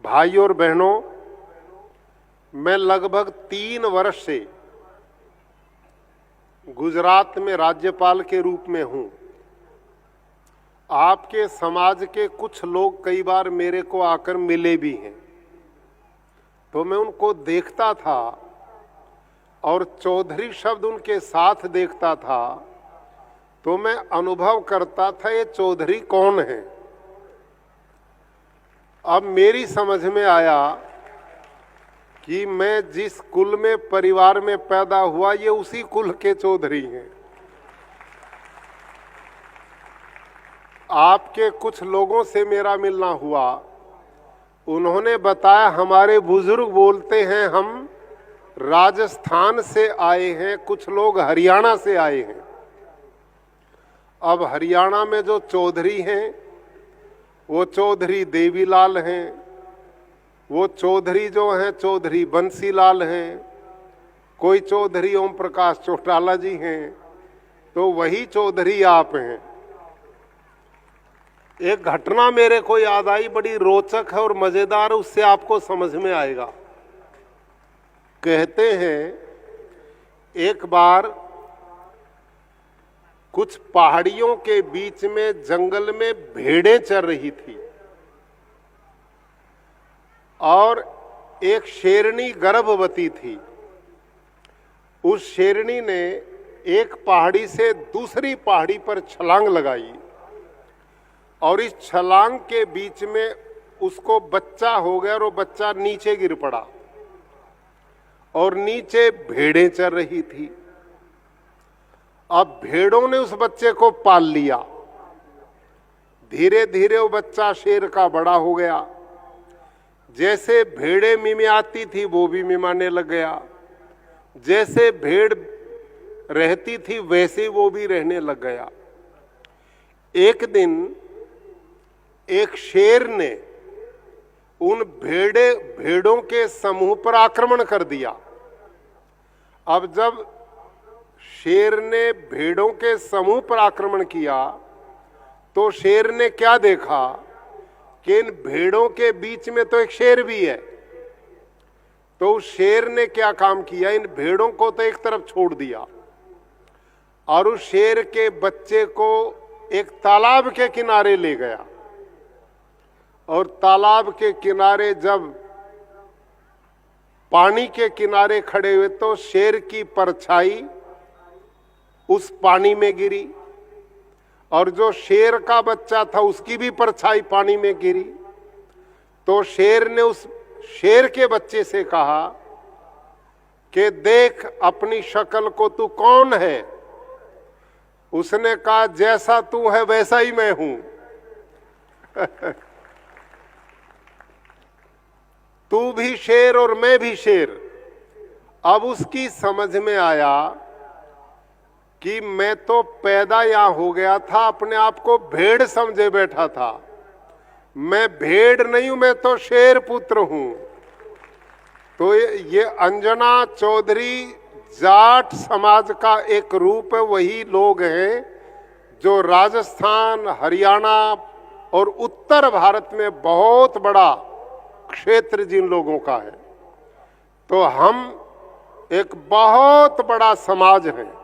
भाई और बहनों, मैं लगभग 3 वर्ष से गुजरात में राज्यपाल के रूप में हूं। आपके समाज के कुछ लोग कई बार मेरे को आकर मिले भी हैं, तो मैं उनको देखता था और चौधरी शब्द उनके साथ देखता था, तो मैं अनुभव करता था ये चौधरी कौन है। अब मेरी समझ में आया कि मैं जिस कुल में परिवार में पैदा हुआ ये उसी कुल के चौधरी हैं। आपके कुछ लोगों से मेरा मिलना हुआ, उन्होंने बताया हमारे बुजुर्ग बोलते हैं हम राजस्थान से आए हैं, कुछ लोग हरियाणा से आए हैं। अब हरियाणा में जो चौधरी हैं वो चौधरी देवीलाल हैं, वो चौधरी जो हैं चौधरी बंसीलाल हैं, कोई चौधरी ओम प्रकाश चौटाला जी हैं, तो वही चौधरी आप हैं। एक घटना मेरे को याद आई, बड़ी रोचक है और मजेदार, उससे आपको समझ में आएगा। कहते हैं एक बार कुछ पहाड़ियों के बीच में जंगल में भेड़ें चर रही थी और एक शेरनी गर्भवती थी। उस शेरनी ने एक पहाड़ी से दूसरी पहाड़ी पर छलांग लगाई और इस छलांग के बीच में उसको बच्चा हो गया और वो बच्चा नीचे गिर पड़ा और नीचे भेड़ें चर रही थी। अब भेड़ों ने उस बच्चे को पाल लिया। धीरे धीरे वो बच्चा शेर का बड़ा हो गया। जैसे भेड़ें मिमियाती थी वो भी मिमाने लग गया, जैसे भेड़ रहती थी वैसे वो भी रहने लग गया। एक दिन एक शेर ने उन भेड़ों के समूह पर आक्रमण कर दिया। अब जब शेर ने भेड़ों के समूह पर आक्रमण किया तो शेर ने क्या देखा कि इन भेड़ों के बीच में तो एक शेर भी है। तो उस शेर ने क्या काम किया, इन भेड़ों को तो एक तरफ छोड़ दिया और उस शेर के बच्चे को एक तालाब के किनारे ले गया और तालाब के किनारे जब पानी के किनारे खड़े हुए तो शेर की परछाई उस पानी में गिरी और जो शेर का बच्चा था उसकी भी परछाई पानी में गिरी। तो शेर ने उस शेर के बच्चे से कहा कि देख अपनी शक्ल को, तू कौन है। उसने कहा जैसा तू है वैसा ही मैं हूं। तू भी शेर और मैं भी शेर। अब उसकी समझ में आया कि मैं तो पैदा यहां हो गया था, अपने आप को भेड़ समझे बैठा था। मैं भेड़ नहीं हूं, मैं तो शेर पुत्र हूं। तो ये अंजना चौधरी जाट समाज का एक रूप है। वही लोग हैं जो राजस्थान, हरियाणा और उत्तर भारत में बहुत बड़ा क्षेत्र जिन लोगों का है। तो हम एक बहुत बड़ा समाज है।